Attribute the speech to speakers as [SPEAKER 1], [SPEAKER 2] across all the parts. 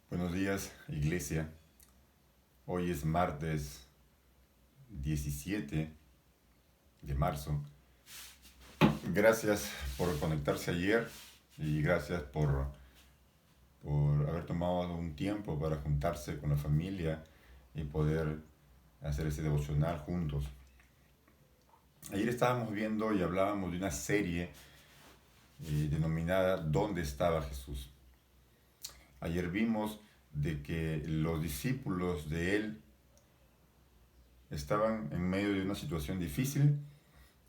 [SPEAKER 1] Buenos días, iglesia. Hoy es martes 17 de marzo. Gracias por conectarse ayer y gracias por haber tomado un tiempo para juntarse con la familia y poder hacer ese devocional juntos. Ayer estábamos viendo y hablábamos de una serie denominada ¿Dónde estaba Jesús? Ayer vimos de que los discípulos de él estaban en medio de una situación difícil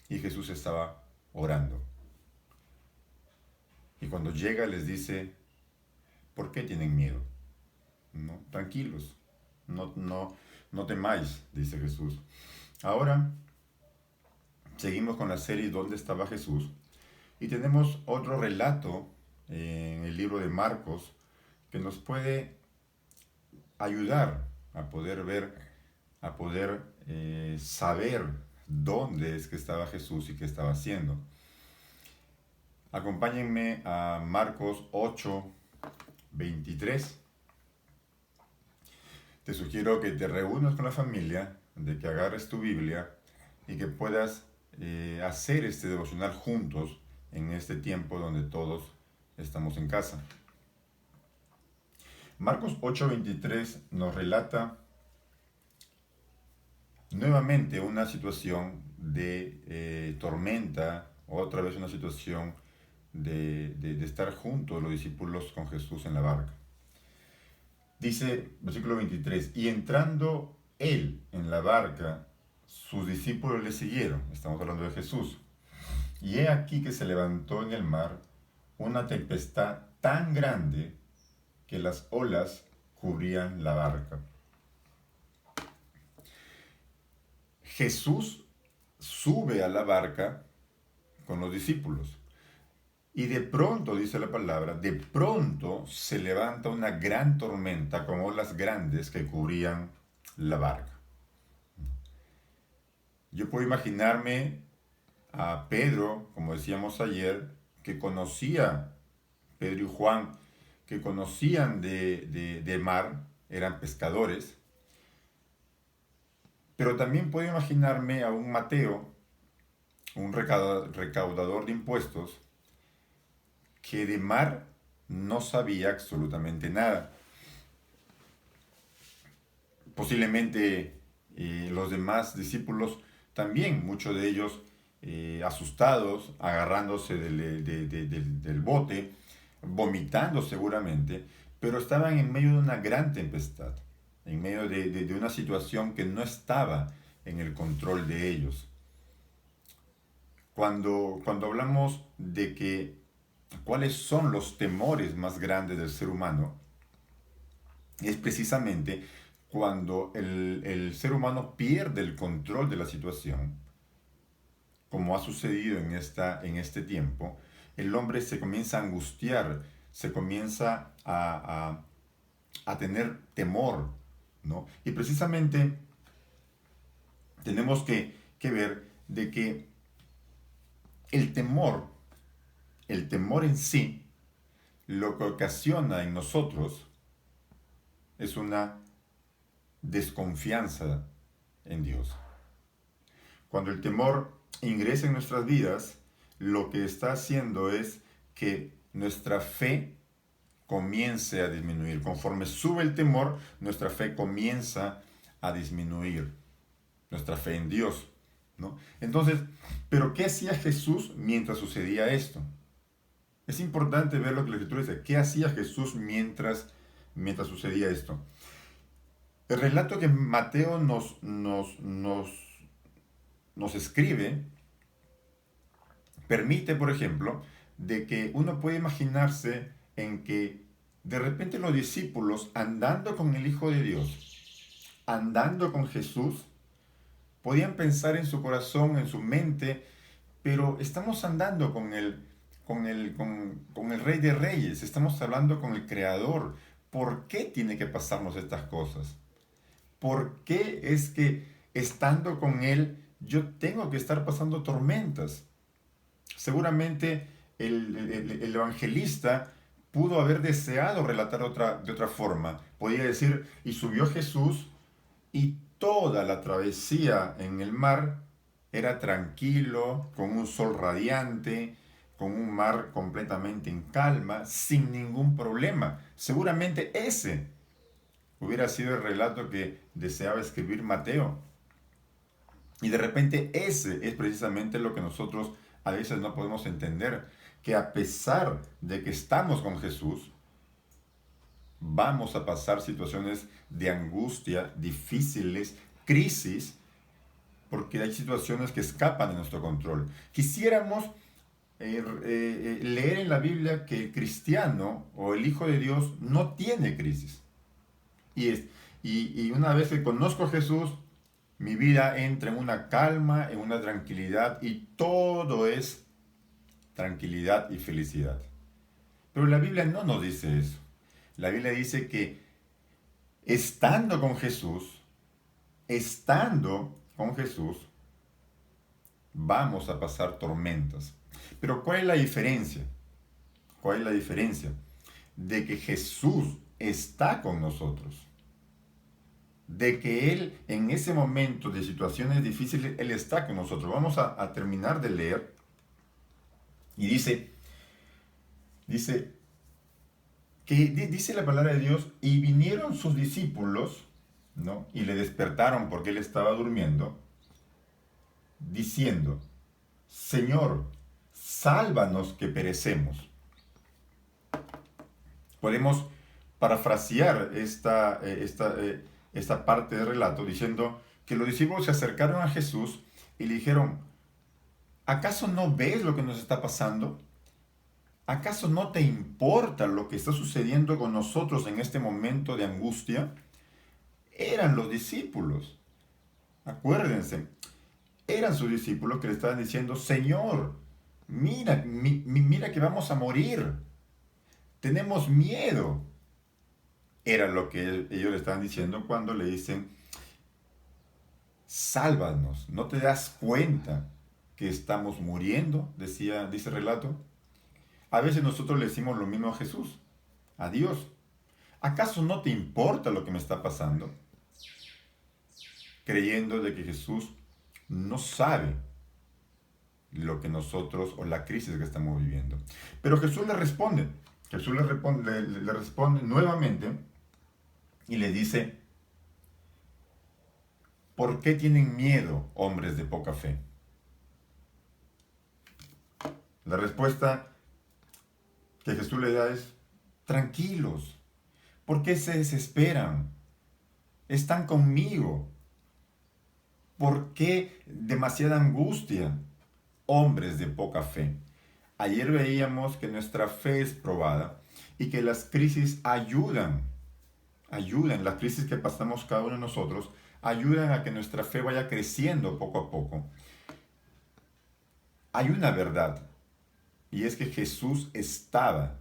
[SPEAKER 1] y Jesús estaba orando. Y cuando llega les dice, ¿por qué tienen miedo? No, tranquilos, no temáis, dice Jesús. Ahora seguimos con la serie ¿Dónde estaba Jesús? Y tenemos otro relato en el libro de Marcos que nos puede ayudar a poder ver, a poder saber dónde es que estaba Jesús y qué estaba haciendo. Acompáñenme a Marcos 8:23. Te sugiero que te reúnas con la familia, de que agarres tu Biblia y que puedas hacer este devocional juntos en este tiempo donde todos estamos en casa. Marcos 8:23 nos relata nuevamente una situación de tormenta, otra vez una situación de estar juntos los discípulos con Jesús en la barca. Dice, versículo 23, y entrando él en la barca, sus discípulos le siguieron. Estamos hablando de Jesús. Y he aquí que se levantó en el mar una tempestad tan grande que las olas cubrían la barca. Jesús sube a la barca con los discípulos. Y de pronto, dice la palabra, de pronto se levanta una gran tormenta con olas grandes que cubrían la barca. Yo puedo imaginarme a Pedro, como decíamos ayer, que conocía, Pedro y Juan, que conocían de mar, eran pescadores, pero también puedo imaginarme a un Mateo, un recaudador de impuestos, que de mar no sabía absolutamente nada. Posiblemente los demás discípulos también, muchos de ellos asustados, agarrándose del bote, vomitando seguramente, pero estaban en medio de una gran tempestad, en medio de una situación que no estaba en el control de ellos. Cuando hablamos de que cuáles son los temores más grandes del ser humano, es precisamente cuando el ser humano pierde el control de la situación, como ha sucedido en este tiempo, el hombre se comienza a angustiar, se comienza a tener temor, ¿no? Y precisamente tenemos que ver de que el temor, el temor en sí, lo que ocasiona en nosotros es una desconfianza en Dios. Cuando el temor ingresa en nuestras vidas, lo que está haciendo es que nuestra fe comience a disminuir. Conforme sube el temor, nuestra fe comienza a disminuir. Nuestra fe en Dios, ¿no? Entonces, ¿pero qué hacía Jesús mientras sucedía esto? Es importante ver lo que la Escritura dice. ¿Qué hacía Jesús mientras sucedía esto? El relato que Mateo nos escribe permite, por ejemplo, de que uno puede imaginarse en que de repente los discípulos andando con el Hijo de Dios, andando con Jesús, podían pensar en su corazón, en su mente, pero estamos andando con el Rey de Reyes, estamos hablando con el Creador. ¿Por qué tiene que pasarnos estas cosas? ¿Por qué es que estando con Él yo tengo que estar pasando tormentas? Seguramente el evangelista pudo haber deseado relatar de otra forma. Podía decir, y subió Jesús y toda la travesía en el mar era tranquilo, con un sol radiante, con un mar completamente en calma, sin ningún problema. Seguramente ese hubiera sido el relato que deseaba escribir Mateo. Y de repente ese es precisamente lo que nosotros a veces no podemos entender, que a pesar de que estamos con Jesús, vamos a pasar situaciones de angustia, difíciles, crisis, porque hay situaciones que escapan de nuestro control. Quisiéramos leer en la Biblia que el cristiano o el Hijo de Dios no tiene crisis. Y una vez que conozco a Jesús, mi vida entra en una calma, en una tranquilidad y todo es tranquilidad y felicidad. Pero la Biblia no nos dice eso. La Biblia dice que estando con Jesús, estando con Jesús, vamos a pasar tormentas. Pero ¿cuál es la diferencia? ¿Cuál es la diferencia? De que Jesús está con nosotros. De que Él en ese momento de situaciones difíciles, Él está con nosotros. Vamos a terminar de leer. Y dice que dice la palabra de Dios, y vinieron sus discípulos, ¿no? Y le despertaron porque Él estaba durmiendo, diciendo, Señor, sálvanos que perecemos. Podemos parafrasear esta parte del relato diciendo que los discípulos se acercaron a Jesús y le dijeron, ¿acaso no ves lo que nos está pasando? ¿Acaso no te importa lo que está sucediendo con nosotros en este momento de angustia? Eran los discípulos, acuérdense, eran sus discípulos que le estaban diciendo, Señor, mira que vamos a morir, tenemos miedo. Era lo que ellos le estaban diciendo cuando le dicen, sálvanos, ¿no te das cuenta que estamos muriendo? Dice el relato. A veces nosotros le decimos lo mismo a Jesús, a Dios. ¿Acaso no te importa lo que me está pasando? Creyendo de que Jesús no sabe lo que nosotros o la crisis que estamos viviendo. Pero Jesús le responde. Jesús le responde nuevamente y le dice, ¿por qué tienen miedo, hombres de poca fe? La respuesta que Jesús le da es, tranquilos, ¿por qué se desesperan? Están conmigo. ¿Por qué demasiada angustia? Hombres de poca fe. Ayer veíamos que nuestra fe es probada y que las crisis ayudan, las crisis que pasamos cada uno de nosotros, ayudan a que nuestra fe vaya creciendo poco a poco. Hay una verdad, y es que Jesús estaba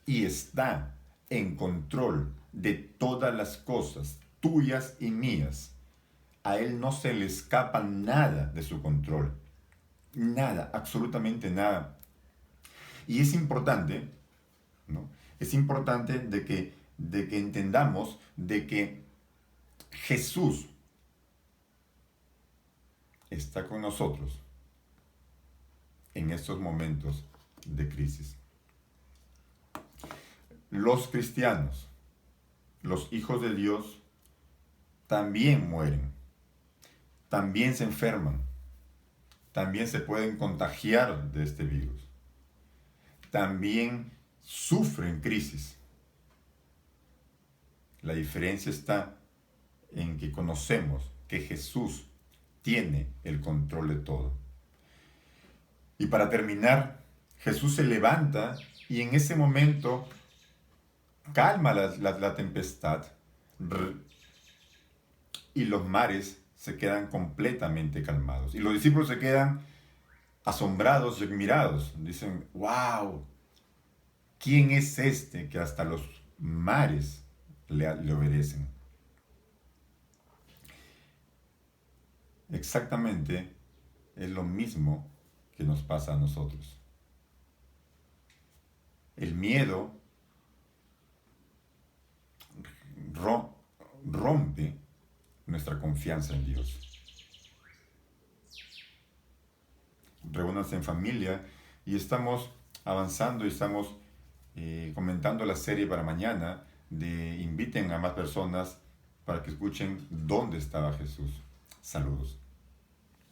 [SPEAKER 1] y está en control de todas las cosas, tuyas y mías. A Él no se le escapa nada de su control. Nada, absolutamente nada. Y es importante, ¿no? Es importante de que entendamos de que Jesús está con nosotros en estos momentos de crisis. Los cristianos, los hijos de Dios, también mueren, también se enferman, también se pueden contagiar de este virus, también sufren crisis. La diferencia está en que conocemos que Jesús tiene el control de todo. Y para terminar, Jesús se levanta y en ese momento calma la tempestad y los mares se quedan completamente calmados. Y los discípulos se quedan asombrados y admirados. Dicen, wow, ¿quién es este que hasta los mares le obedecen? Exactamente es lo mismo que nos pasa a nosotros. El miedo rompe nuestra confianza en Dios. Reúnanse en familia y estamos avanzando y estamos comentando la serie para mañana de inviten a más personas para que escuchen dónde estaba Jesús. Saludos.